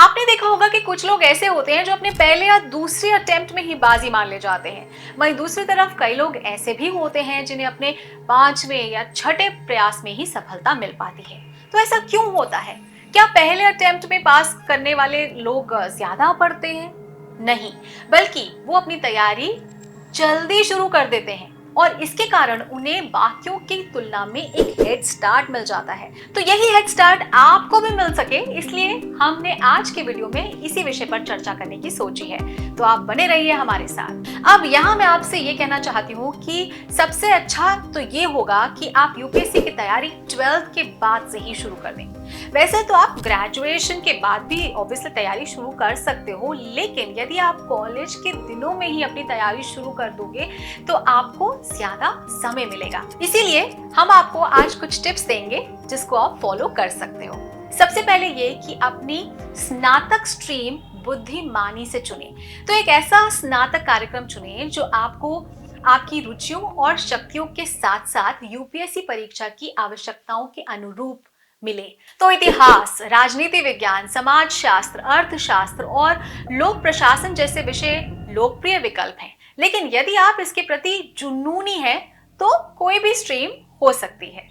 आपने देखा होगा कि कुछ लोग ऐसे होते हैं जो अपने पहले या दूसरे अटेम्प्ट में ही बाजी मान ले जाते हैं। वहीं दूसरी तरफ कई लोग ऐसे भी होते हैं जिन्हें अपने पांचवें या छठे प्रयास में ही सफलता मिल पाती है। तो ऐसा क्यों होता है? क्या पहले अटेम्प्ट में पास करने वाले लोग ज्यादा पढ़ते हैं? नहीं, बल्कि वो अपनी तैयारी जल्दी शुरू कर देते हैं और इसके कारण उन्हें बाकियों की तुलना में एक हेड स्टार्ट मिल जाता है। तो यही हेड स्टार्ट आपको भी मिल सके, इसलिए हमने आज के वीडियो में इसी विषय पर चर्चा करने की सोची है। तो आप बने रहिए हमारे साथ। अब यहाँ मैं आपसे ये कहना चाहती हूँ कि सबसे अच्छा तो ये होगा कि आप यूपीएससी की तैयारी 12th के बाद से ही शुरू कर दें। वैसे तो आप ग्रेजुएशन के बाद भी ऑब्वियसली तैयारी शुरू कर सकते हो, लेकिन यदि आप कॉलेज के दिनों में ही अपनी तैयारी शुरू कर दोगे तो आपको ज्यादा समय मिलेगा। इसीलिए हम आपको आज कुछ टिप्स देंगे जिसको आप फॉलो कर सकते हो। सबसे पहले ये कि अपनी स्नातक स्ट्रीम बुद्धिमानी से चुने। तो एक ऐसा स्नातक कार्यक्रम चुने जो आपको आपकी रुचियों और शक्तियों के साथ साथ यूपीएससी परीक्षा की आवश्यकताओं के अनुरूप मिले। तो इतिहास, राजनीति विज्ञान, समाज शास्त्र, अर्थशास्त्र और लोक प्रशासन जैसे विषय लोकप्रिय विकल्प हैं। लेकिन यदि आप इसके प्रति जुनूनी हैं तो कोई भी स्ट्रीम हो सकती है।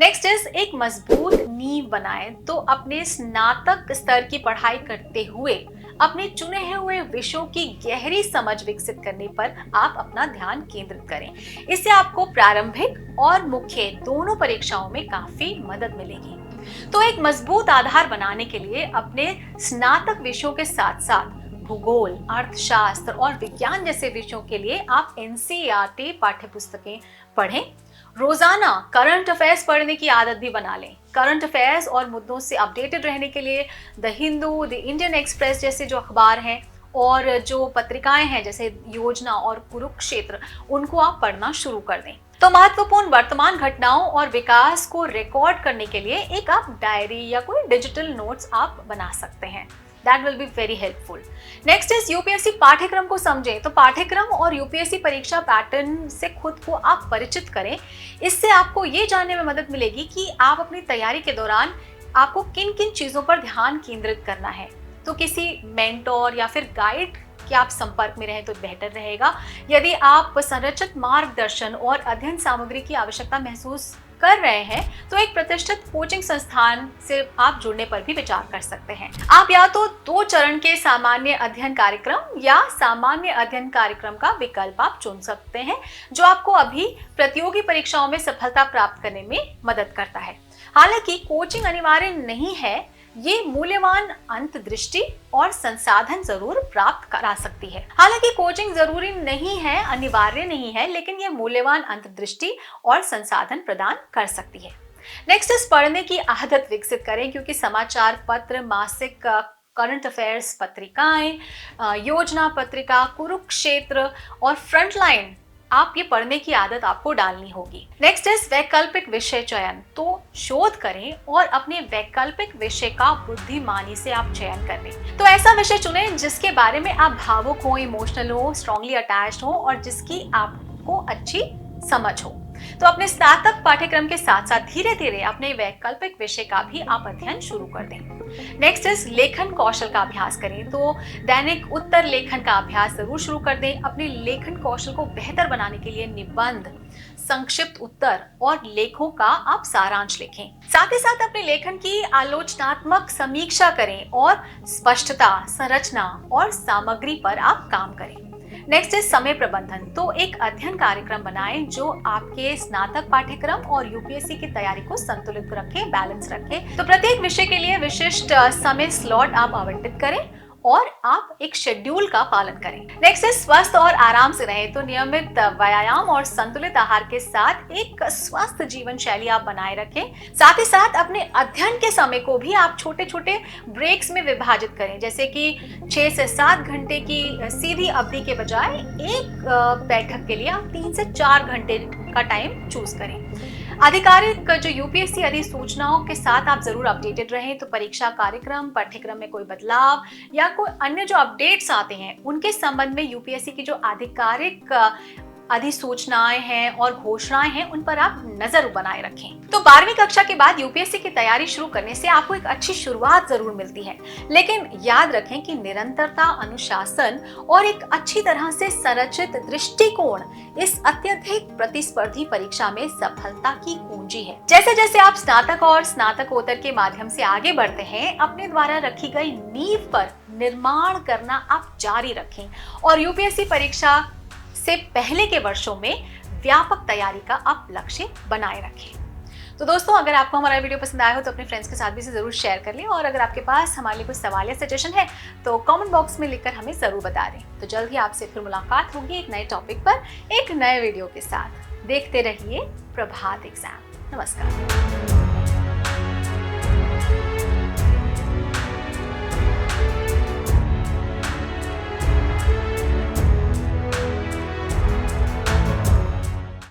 नेक्स्ट इज एक मजबूत नींव बनाएं। तो अपने स्नातक स्तर की पढ़ाई करते हुए अपने चुने हुए विषयों की गहरी समझ विकसित करने पर आप अपना ध्यान केंद्रित करें। इससे आपको प्रारंभिक और मुख्य दोनों परीक्षाओं में काफी मदद मिलेगी। तो एक मजबूत आधार बनाने के लिए अपने स्नातक विषयों के साथ साथ भूगोल, अर्थशास्त्र और विज्ञान जैसे विषयों के लिए आप एनसीईआरटी पाठ्यपुस्तकें पढ़ें। रोजाना करंट अफेयर्स पढ़ने की आदत भी बना लें। करंट अफेयर्स और मुद्दों से अपडेटेड रहने के लिए the Hindu, the Indian express जैसे जो अखबार हैं और जो पत्रिकाएं हैं जैसे योजना और कुरुक्षेत्र, उनको आप पढ़ना शुरू कर दें। तो महत्वपूर्ण वर्तमान घटनाओं और विकास को रिकॉर्ड करने के लिए एक आप डायरी या कोई डिजिटल नोट्स आप बना सकते हैं। That will be very helpful. Next is UPSC पाठ्यक्रम को समझें। तो पाठ्यक्रम और यूपीएससी परीक्षा पैटर्न से खुद को आप परिचित करें। इससे आपको ये जानने में मदद मिलेगी कि आप अपनी तैयारी के दौरान आपको किन किन चीजों पर ध्यान केंद्रित करना है। तो किसी मेंटोर या फिर गाइड के आप संपर्क में रहें तो बेहतर रहेगा। यदि आप संरचित मार्गदर्शन और अध्ययन सामग्री की आवश्यकता महसूस कर रहे हैं तो एक प्रतिष्ठित कोचिंग संस्थान से आप जुड़ने पर भी विचार कर सकते हैं। आप या तो 2 चरण के सामान्य अध्ययन कार्यक्रम या सामान्य अध्ययन कार्यक्रम का विकल्प आप चुन सकते हैं, जो आपको अभी प्रतियोगी परीक्षाओं में सफलता प्राप्त करने में मदद करता है। हालांकि कोचिंग अनिवार्य नहीं है, ये मूल्यवान अंतर्दृष्टि और संसाधन जरूर प्राप्त करा सकती है। हालांकि कोचिंग जरूरी नहीं है, अनिवार्य नहीं है, लेकिन ये मूल्यवान अंतर्दृष्टि और संसाधन प्रदान कर सकती है। नेक्स्ट इज पढ़ने की आदत विकसित करें, क्योंकि समाचार पत्र, मासिक करंट अफेयर्स पत्रिकाएं, योजना पत्रिका, कुरुक्षेत्र और फ्रंटलाइन, आप ये पढ़ने की आदत आपको डालनी होगी। नेक्स्ट इज वैकल्पिक विषय चयन। तो शोध करें और अपने वैकल्पिक विषय का बुद्धिमानी से आप चयन करें। तो ऐसा विषय चुनें जिसके बारे में आप भावुक हो, इमोशनल हो, स्ट्रांगली अटैच्ड हो और जिसकी आपको अच्छी समझ हो। तो अपने स्नातक पाठ्यक्रम के साथ साथ धीरे धीरे अपने वैकल्पिक विषय का भी आप अध्ययन शुरू कर दें। नेक्स्ट इज लेखन कौशल का अभ्यास करें। तो दैनिक उत्तर लेखन का अभ्यास जरूर शुरू कर दें। अपने लेखन कौशल को बेहतर बनाने के लिए निबंध, संक्षिप्त उत्तर और लेखों का आप सारांश लिखें। साथ ही साथ अपने लेखन की आलोचनात्मक समीक्षा करें और स्पष्टता, संरचना और सामग्री पर आप काम करें। नेक्स्ट इज समय प्रबंधन। तो एक अध्ययन कार्यक्रम बनाएं जो आपके स्नातक पाठ्यक्रम और यूपीएससी की तैयारी को संतुलित रखे, बैलेंस रखे। तो प्रत्येक विषय के लिए विशिष्ट समय स्लॉट आप आवंटित करें और आप एक शेड्यूल का पालन करें। नेक्स्ट है स्वस्थ और आराम से रहें। तो नियमित व्यायाम और संतुलित आहार के साथ एक स्वस्थ जीवन शैली आप बनाए रखें। साथ ही साथ अपने अध्ययन के समय को भी आप छोटे छोटे ब्रेक्स में विभाजित करें, जैसे कि 6 से 7 घंटे की सीधी अवधि के बजाय एक बैठक के लिए आप 3 से 4 घंटे का टाइम चूज करें। आधिकारिक जो यूपीएससी अधिसूचनाओं के साथ आप जरूर अपडेटेड रहें। तो परीक्षा कार्यक्रम, पाठ्यक्रम में कोई बदलाव या कोई अन्य जो अपडेट्स आते हैं उनके संबंध में यूपीएससी की जो आधिकारिक अधिसूचनाएं हैं और घोषणाएं हैं, उन पर आप नजर बनाए रखें। तो 12वीं कक्षा के बाद यूपीएससी की तैयारी शुरू करने से आपको एक अच्छी शुरुआत जरूर मिलती है, लेकिन याद रखें कि निरंतरता, अनुशासन और एक अच्छी तरह से संरचित दृष्टिकोण इस अत्यधिक प्रतिस्पर्धी परीक्षा में सफलता की कुंजी है। जैसे जैसे आप स्नातक और स्नातकोत्तर के माध्यम से आगे बढ़ते हैं, अपने द्वारा रखी गई नींव पर निर्माण करना आप जारी रखें और यूपीएससी परीक्षा से पहले के वर्षों में व्यापक तैयारी का आप लक्ष्य बनाए रखें। तो दोस्तों, अगर आपको हमारा वीडियो पसंद आया हो तो अपने फ्रेंड्स के साथ भी इसे जरूर शेयर कर लें, और अगर आपके पास हमारे लिए कुछ सवाल या सजेशन है तो कमेंट बॉक्स में लिखकर हमें जरूर बता दें। तो जल्द ही आपसे फिर मुलाकात होगी एक नए टॉपिक पर, एक नए वीडियो के साथ। देखते रहिए प्रभात एग्जाम। नमस्कार।